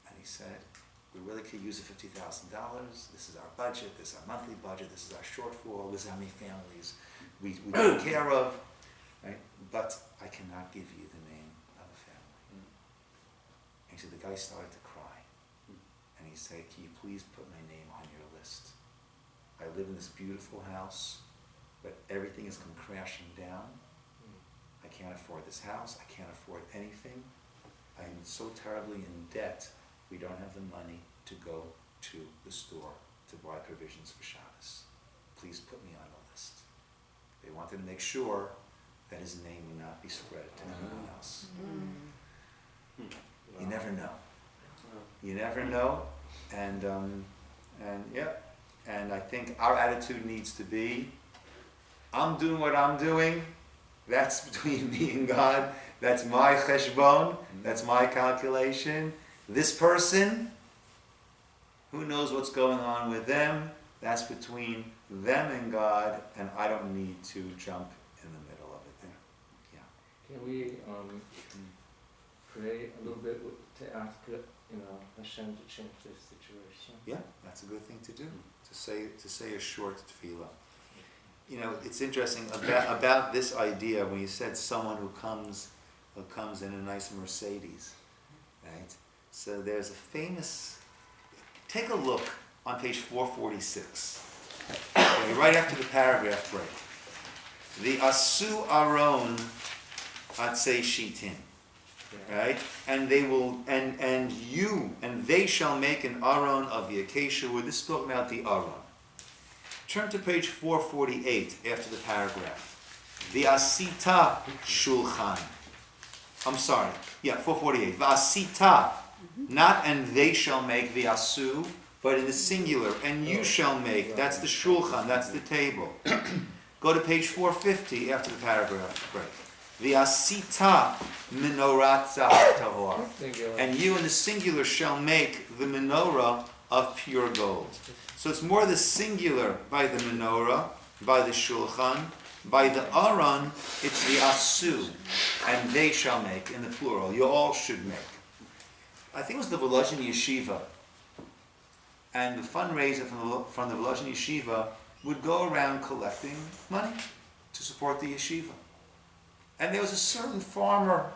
S2: And he said, we really could use the $50,000. This is our budget. This is our monthly budget. This is our shortfall. This is how many families we take care of. Right? But I cannot give you the name of a family. And he said, the guy started to cry. And he said, can you please put my name on your list? I live in this beautiful house, but everything has come crashing down. I can't afford this house. I can't afford anything. I am so terribly in debt. We don't have the money to go to the store to buy provisions for Shabbos. Please put me on the list. They wanted to make sure that his name would not be spread to anyone else. You never know. You never know. And I think our attitude needs to be, I'm doing what I'm doing. That's between me and God. That's my cheshbon. That's my calculation. This person, who knows what's going on with them? That's between them and God, and I don't need to jump in the middle of it there. Yeah.
S1: Can we pray a little bit to ask Hashem to change this situation?
S2: Yeah, that's a good thing to do. To say a short tefillah. It's interesting about this idea when you said someone who comes in a nice Mercedes, right? So there's a famous. Take a look on page 446. Right after the paragraph break. The Asu Aron Atzei Shitin. Right? And they will and they shall make an Aron of the acacia wood. This is talking about the Aron. Turn to page 448 after the paragraph. The Asita Shulchan. I'm sorry. Yeah, 448. Vasita. Not and they shall make the asu, but in the singular. And you shall make. That's the shulchan. That's the table. Go to page 450 after the paragraph break. The asita minorat zahav tahor. And you in the singular shall make the menorah of pure gold. So it's more the singular by the menorah, by the shulchan. By the aron, it's the asu. And they shall make in the plural. You all should make. I think it was the Volozhin Yeshiva, and the fundraiser from the Volozhin Yeshiva would go around collecting money to support the yeshiva. And there was a certain farmer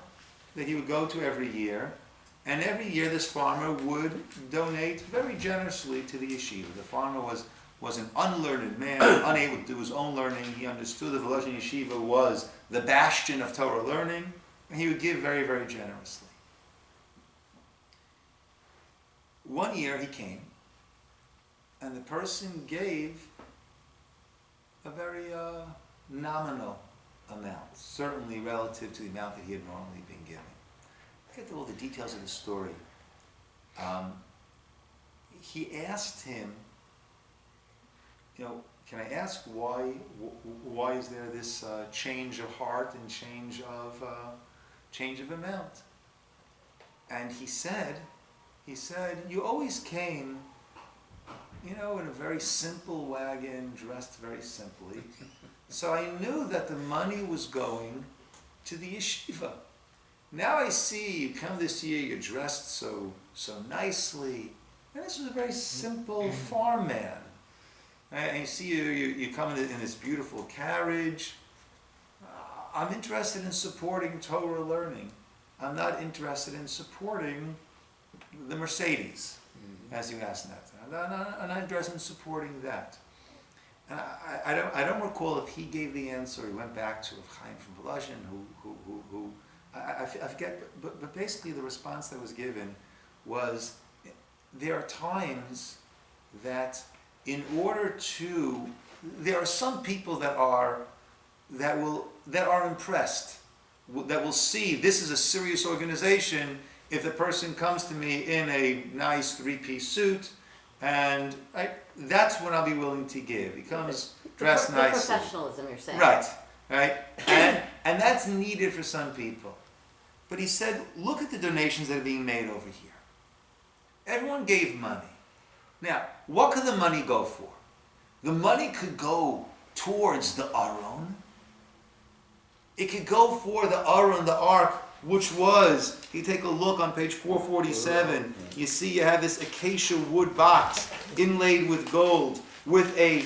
S2: that he would go to every year, and every year this farmer would donate very generously to the yeshiva. The farmer was an unlearned man, unable to do his own learning. He understood the Volozhin Yeshiva was the bastion of Torah learning, and he would give very, very generously. One year he came, and the person gave a very nominal amount, certainly relative to the amount that he had normally been given. I get all the details of the story. He asked him, can I ask why is there this change of heart and change of amount? And he said, you always came, in a very simple wagon, dressed very simply. So I knew that the money was going to the yeshiva. now I see you come this year, you're dressed so nicely. And this was a very simple farm man. And you see you come in this beautiful carriage. I'm interested in supporting Torah learning. I'm not interested in supporting the Mercedes, as you asked that. I'm not interested in supporting that. And I don't recall if he gave the answer. He went back to Chaim from Volozhin, who I forget. But basically, the response that was given was, there are times that there are some people that are impressed, that will see this is a serious organization if the person comes to me in a nice three-piece suit, and that's what I'll be willing to give. He comes dressed
S9: The
S2: nicely.
S9: professionalism, you're saying.
S2: Right. And that's needed for some people. But he said, look at the donations that are being made over here. Everyone gave money. Now, what could the money go for? The money could go towards the Aron. It could go for the Aron, the Ark, which was, if you take a look on page 447, you see you have this acacia wood box inlaid with gold, with a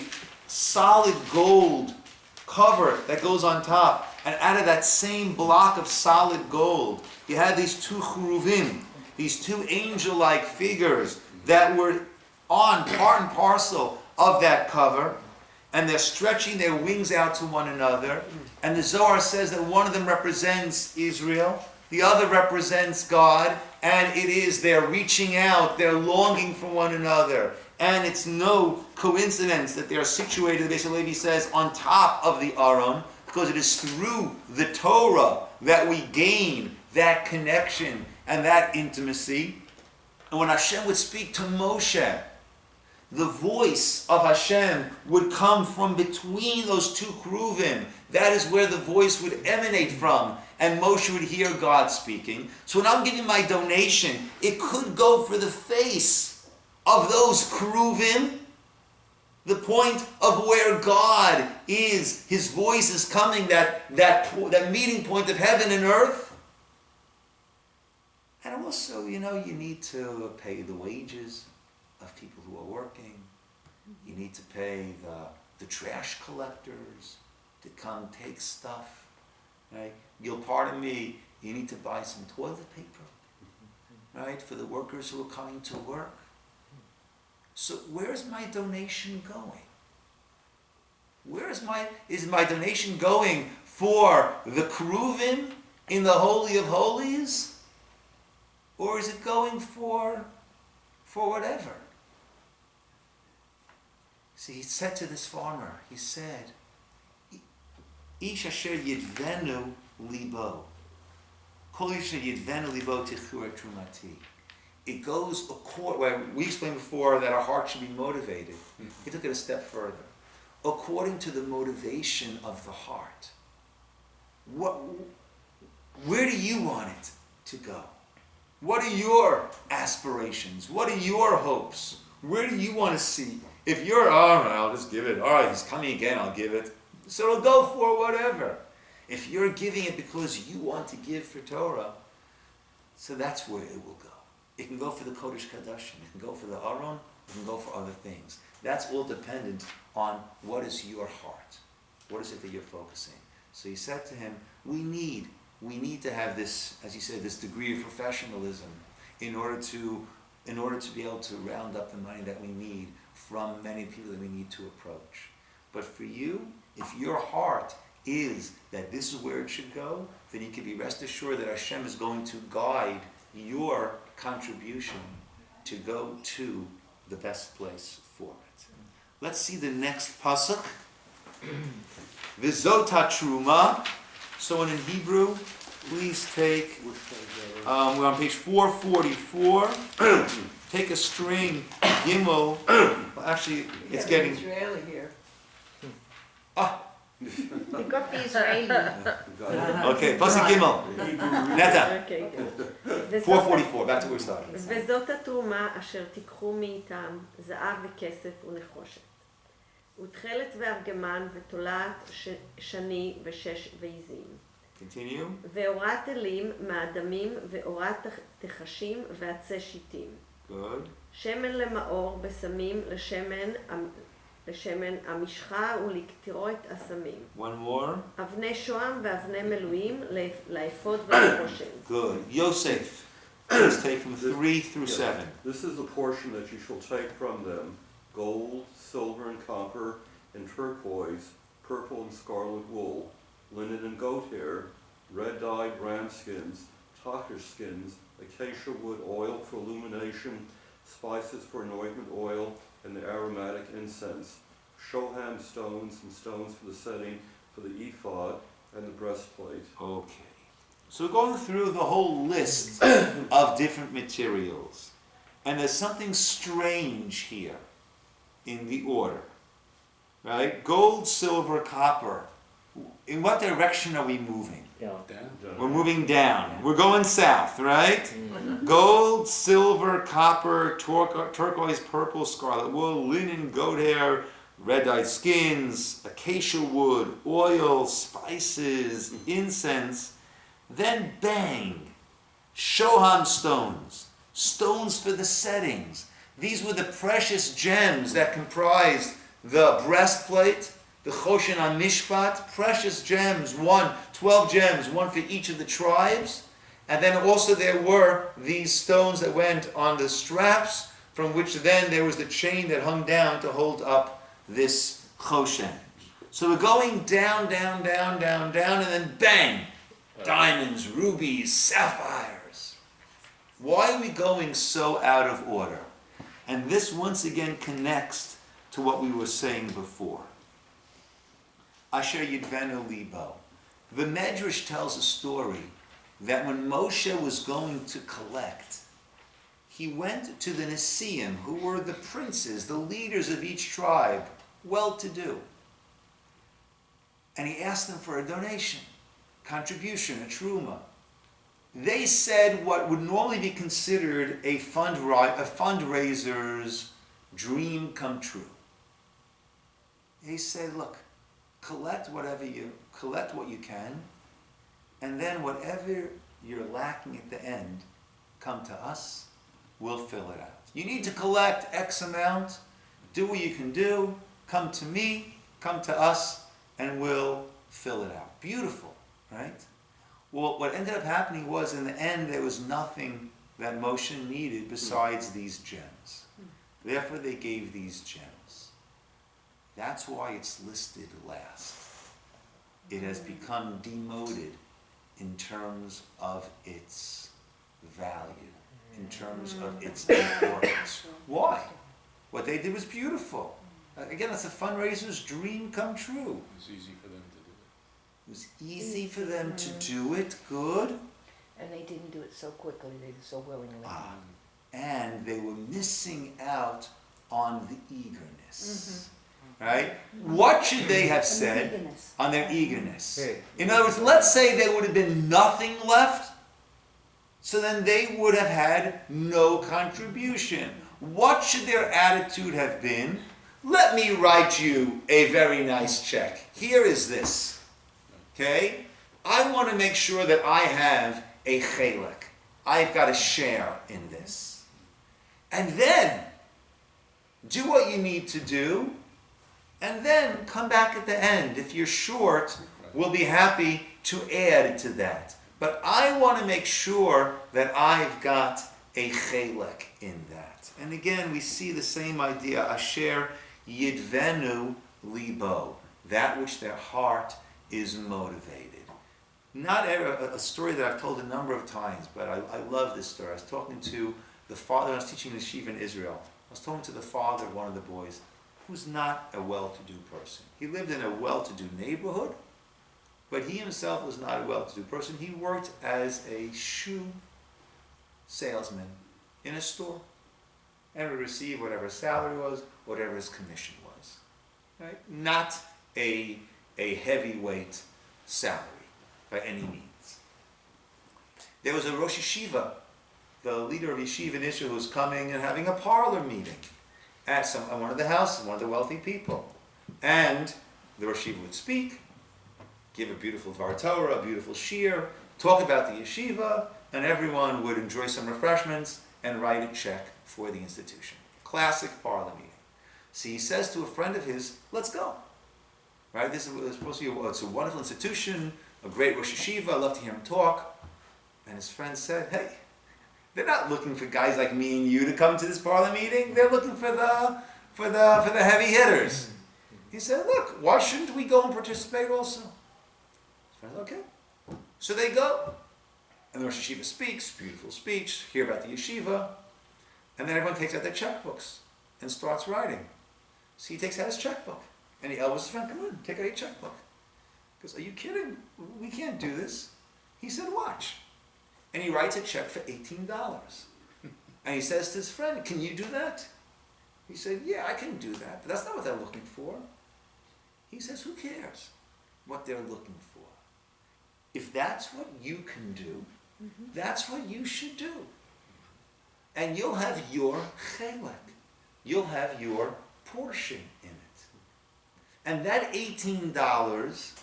S2: solid gold cover that goes on top. And out of that same block of solid gold, you had these two cheruvim, these two angel-like figures that were on part and parcel of that cover, and they're stretching their wings out to one another. And the Zohar says that one of them represents Israel, the other represents God, and it is they're reaching out, they're longing for one another. And it's no coincidence that they're situated, Beis Halevi says, on top of the Aron, because it is through the Torah that we gain that connection and that intimacy. And when Hashem would speak to Moshe, the voice of Hashem would come from between those two keruvim. That is where the voice would emanate from, and Moshe would hear God speaking. So when I'm giving my donation, it could go for the face of those keruvim, the point of where God is, His voice is coming, that meeting point of heaven and earth. And also, you need to pay the wages of people who are working. You need to pay the trash collectors to come take stuff. Right? You'll pardon me, you need to buy some toilet paper, right, for the workers who are coming to work. So where's my donation going? Is my donation going for the keruvim in the Holy of Holies? Or is it going for whatever? See, he said to this farmer, he said, Ish asher yidvenu libo. Kol ish asher yidvenu libo tichur trumati. It goes according, we explained before that our heart should be motivated. He took it a step further. According to the motivation of the heart. Where do you want it to go? What are your aspirations? What are your hopes? Where do you want to see? If you're, I'll just give it. All right, he's coming again, I'll give it. So it'll go for whatever. If you're giving it because you want to give for Torah, so that's where it will go. It can go for the Kodesh Kadashim, it can go for the Aron, it can go for other things. That's all dependent on what is your heart. What is it that you're focusing? So he said to him, we need to have this, as he said, this degree of professionalism in order to be able to round up the money that we need from many people that we need to approach. But for you, if your heart is that this is where it should go, then you can be rest assured that Hashem is going to guide your contribution to go to the best place for it. Let's see the next pasuk. V'zota truma. So in Hebrew, please take, we're on page 444. Take a string, gimel. Well, actually, it's getting...
S8: Israeli here.
S3: They got the Israeli.
S2: Okay, pasuk gimel. Neta.
S7: Okay, good.
S2: 444, back to where we started.
S7: וזאת התרומה אשר תיקחו מאיתם זהב וכסף ונחושת. ותכלת וארגמן ותולעת שני ושש ועזים.
S2: Continue.
S7: והורת אלים מהדמים והורת תחשים ועצי שיטים.
S2: Good.
S7: שמן למאור בסמים לשמן המשחה ולקטירות הסמים.
S2: One more.
S7: אבני שוהם ואבני מלואים לאפוד ולחושן.
S2: Good. Yosef. Let's take from 3 through 7.
S12: This is the portion that you shall take from them: gold, silver, and copper, and turquoise, purple and scarlet wool, linen and goat hair, red-dyed ram skins, takish skins, acacia wood, oil for illumination, spices for anointment oil, and the aromatic incense, shoham stones and stones for the setting for the ephod and the breastplate.
S2: Okay. So we're going through the whole list of different materials. And there's something strange here in the order. Right? Gold, silver, copper. In what direction are we moving?
S1: Yeah.
S6: Down.
S2: We're moving down. We're going south, right? Gold, silver, copper, turquoise, purple, scarlet wool, linen, goat hair, red-dyed skins, acacia wood, oil, spices, incense. Then bang, shoham stones, stones for the settings. These were the precious gems that comprised the breastplate, the Choshen HaMishpat, precious gems, 12 gems, one for each of the tribes. And then also there were these stones that went on the straps, from which then there was the chain that hung down to hold up this Choshen. So we're going down, down, down, down, down, and then bang, diamonds, rubies, sapphires. Why are we going so out of order? And this once again connects to what we were saying before. Asher Yidvenu Libo. The Medrash tells a story that when Moshe was going to collect, he went to the Nesiim, who were the princes, the leaders of each tribe, well-to-do. And he asked them for a donation, contribution, a truma. They said what would normally be considered a fundraiser's dream come true. They said, look, collect what you can, and then whatever you're lacking at the end, come to us, we'll fill it out. You need to collect X amount, do what you can do, come to me, come to us, and we'll fill it out. Beautiful, right? Well, what ended up happening was, in the end, there was nothing that Moshe needed besides these gems. Therefore, they gave these gems. That's why it's listed last. It has become demoted in terms of its value, in terms of its importance. Why? What they did was beautiful. Again, it's a fundraiser's dream come true.
S6: It's easy for them to do it.
S2: It was easy for them to do it, good.
S10: And they didn't do it so quickly, they did it so willingly.
S2: And they were missing out on the eagerness. Right? What should they have said on their eagerness? In other words, let's say there would have been nothing left, so then they would have had no contribution. What should their attitude have been? Let me write you a very nice check. Here is this. Okay? I want to make sure that I have a chelek. I've got a share in this. And then, do what you need to do, and then come back at the end. If you're short, we'll be happy to add to that. But I want to make sure that I've got a chelek in that. And again, we see the same idea. Asher Yidvenu Libo. That which their heart is motivated. Not a story that I've told a number of times, but I love this story. I was talking to the father, I was teaching in yeshiva in Israel. I was talking to the father of one of the boys, who's not a well-to-do person. He lived in a well-to-do neighborhood, but he himself was not a well-to-do person. He worked as a shoe salesman in a store and would receive whatever his salary was, whatever his commission was. Right? Not a heavyweight salary by any means. There was a Rosh Yeshiva, the leader of yeshiva in Israel, who was coming and having a parlor meeting at one of the houses, one of the wealthy people. And the Rosh Yeshiva would speak, give a beautiful Dvar Torah, a beautiful shir, talk about the yeshiva, and everyone would enjoy some refreshments and write a check for the institution. Classic parlor meeting. So he says to a friend of his, let's go. Right? This is supposed to be it's a wonderful institution, a great Rosh Yeshiva, I love to hear him talk. And his friend said, hey, they're not looking for guys like me and you to come to this parlor meeting. They're looking for the heavy hitters. He said, look, why shouldn't we go and participate also? His friend said, okay. So they go. And the Rosh Yeshiva speaks, beautiful speech, hear about the yeshiva, and then everyone takes out their checkbooks and starts writing. So he takes out his checkbook, and he elbows his friend, come on, take out your checkbook. He goes, are you kidding? We can't do this. He said, watch. And he writes a check for $18. And he says to his friend, can you do that? He said, yeah, I can do that, but that's not what they're looking for. He says, who cares what they're looking for? If that's what you can do, that's what you should do. And you'll have your chelek. You'll have your portion in it. And that $18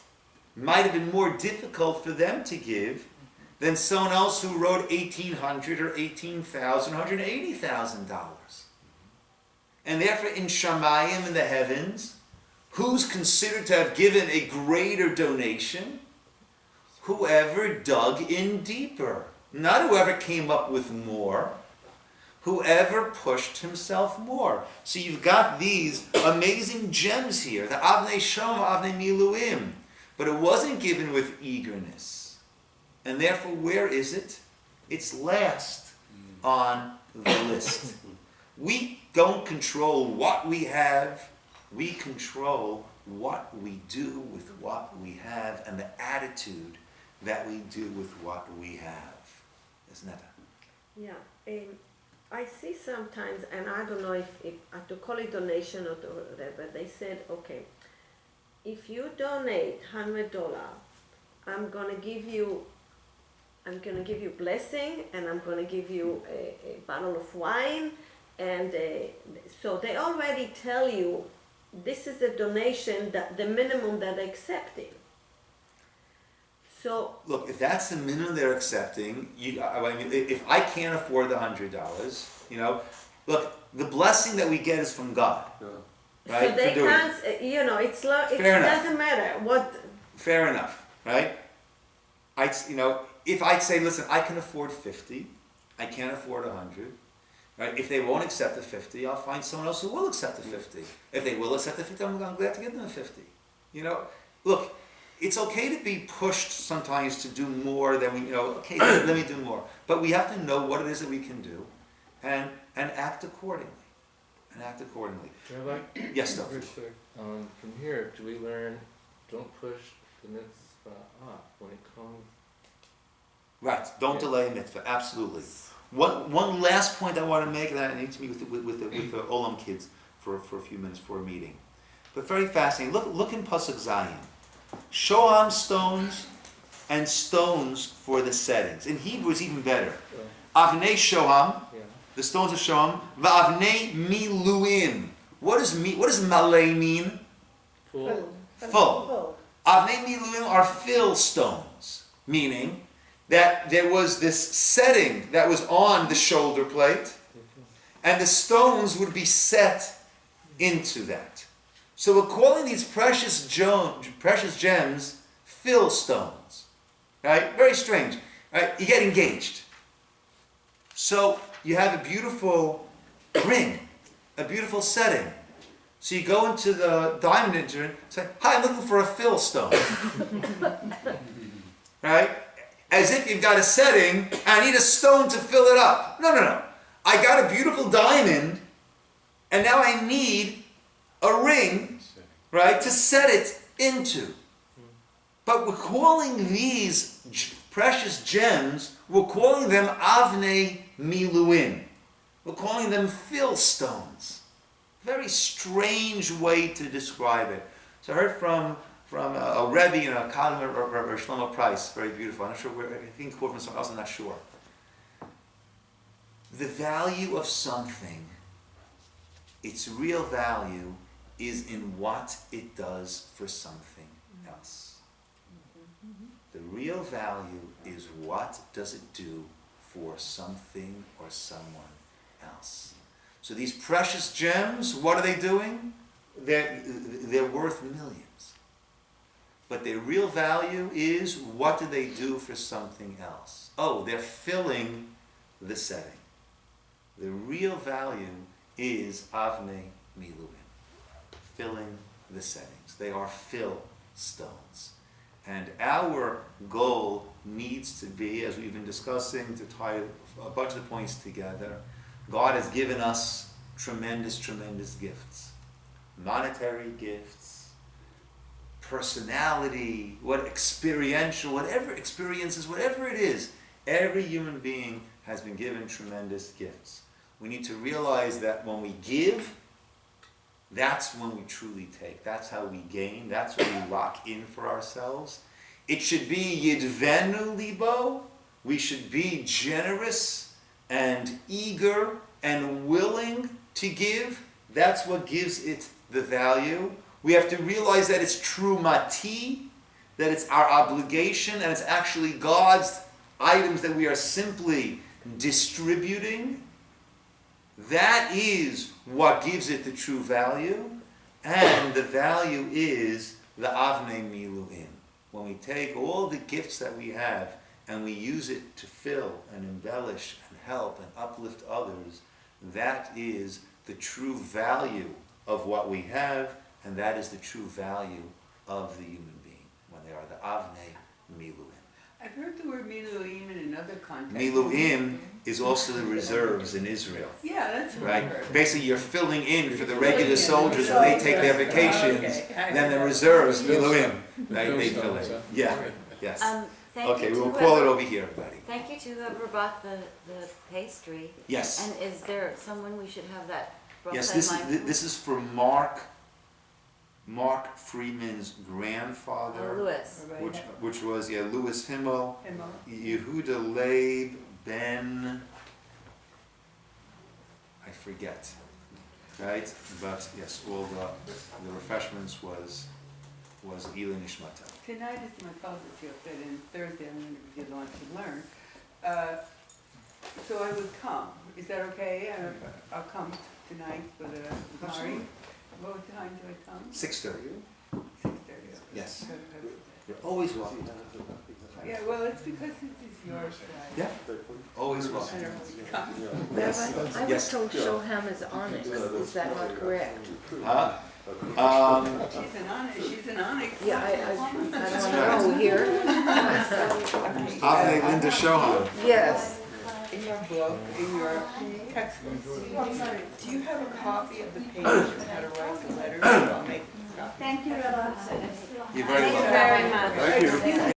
S2: might have been more difficult for them to give than someone else who wrote $1,800 or $18,000, $180,000. And therefore in Shamayim, in the heavens, who's considered to have given a greater donation? Whoever dug in deeper. Not whoever came up with more. Whoever pushed himself more. So you've got these amazing gems here. The Avnei Shom, Avnei Miluim. But it wasn't given with eagerness. And therefore, where is it? It's last on the list. We don't control what we have. We control what we do with what we have and the attitude that we do with what we have. Isn't that?
S7: Yeah, I see sometimes, and I don't know if to call it donation or whatever, they said, okay, if you donate $100, I'm gonna give you blessing, and I'm gonna give you a bottle of wine, and so they already tell you this is the donation, that the minimum that they're accepting. So
S2: look, if that's the minimum they're accepting, I mean, if I can't afford the $100, look, the blessing that we get is from God, right?
S7: so they can't, it's it doesn't matter what.
S2: Fair enough, right? If I'd say, listen, I can afford 50, I can't afford 100. Right? If they won't accept the 50, I'll find someone else who will accept the 50. If they will accept the 50, I'm glad to give them the 50. Look, it's okay to be pushed sometimes to do more than we, okay, let me do more. But we have to know what it is that we can do and act accordingly.
S1: Rabbi?
S2: Yes, Dov.
S1: Real quick, from here, do we learn, don't push the mitzvah off when it comes?
S2: Right, don't delay a mitzvah, absolutely. One last point I want to make, and I need to meet with the Olam kids for a few minutes for a meeting. But very fascinating. Look in Pasuk Zayin. Shoham stones and stones for the settings. In Hebrew it's even better. Avnei Shoham, the stones of Shoham, va'avnei miluim. What does malay mean? Full. Avnei miluim are fill stones, meaning that there was this setting that was on the shoulder plate, and the stones would be set into that. So we're calling these precious gems fill stones, right? Very strange, right? You get engaged. So you have a beautiful ring, a beautiful setting. So you go into the diamond industry and say, hi, I'm looking for a fill stone. Right? As if you've got a setting and I need a stone to fill it up. No. I got a beautiful diamond and now I need a ring, right, to set it into. But we're calling these precious gems, we're calling them avnei miluim. We're calling them fill stones. Very strange way to describe it. So I heard from a Rebbe and a column of Shlomo Price, very beautiful. I'm not sure where, I think quote from someone else, I'm not sure. The value of something, its real value, is in what it does for something else. The real value is what does it do for something or someone else. So these precious gems, what are they doing? They're worth millions. But their real value is what do they do for something else? Oh, they're filling the setting. The real value is Avnei Miluim, filling the settings. They are fill stones. And our goal needs to be, as we've been discussing, to tie a bunch of points together. God has given us tremendous, tremendous gifts. Monetary gifts, personality, experiential, whatever experiences, whatever it is, every human being has been given tremendous gifts. We need to realize that when we give, that's when we truly take. That's how we gain. That's when we lock in for ourselves. It should be yidvenu libo. We should be generous and eager and willing to give. That's what gives it the value. We have to realize that it's true mati, that it's our obligation, and it's actually God's items that we are simply distributing. That is what gives it the true value, and the value is the Avnei Miluim. When we take all the gifts that we have and we use it to fill and embellish and help and uplift others, that is the true value of what we have, and that is the true value of the human being, when they are the Avnei Miluim.
S8: I've heard the word Miluim in another context.
S2: Miluim is also the reserves in Israel.
S8: Yeah, that's what I
S2: Right?
S8: heard.
S2: Basically, you're filling in for the regular soldiers when they take their vacations. Then the reserves, Miluim, right? They fill in. Yeah, yes.
S9: Thank
S2: Okay,
S9: you
S2: we
S9: to
S2: will call it
S9: whoever-
S2: over here, everybody.
S9: Thank you to whoever bought the pastry.
S2: Yes.
S9: And is there someone we should have that brought
S2: Yes,
S9: in mind for?
S2: this is for Mark Freeman's grandfather,
S9: Louis.
S2: which was Louis Himmel, Yehuda Leib Ben, I forget, right? But yes, all the refreshments was Eli Nishmata.
S8: Tonight is my father's field, and Thursday I'm going to be lunch and learn. So I would come. Is that okay? I'll come tonight for the party. What time do I come?
S2: 6:30.
S8: 6:30.
S2: Yes. You're always welcome.
S8: Yeah, well, it's because this is yours.
S2: Yeah, always
S8: I
S2: welcome.
S8: don't really come.
S2: Yes.
S10: Rabbi, I was
S2: Yes.
S10: told Shoham is onyx. Is that not correct?
S2: Huh?
S8: She's an onyx. She's an onyx.
S10: Yeah, I want to know here.
S2: Avnei Linda Shohan.
S10: Yes.
S8: In your book, in your textbook, do you have a copy of the page on how to write the letter? I'll make a copy.
S3: Thank you, Rabbi.
S2: You're very welcome.
S7: Very much.
S12: Thank you.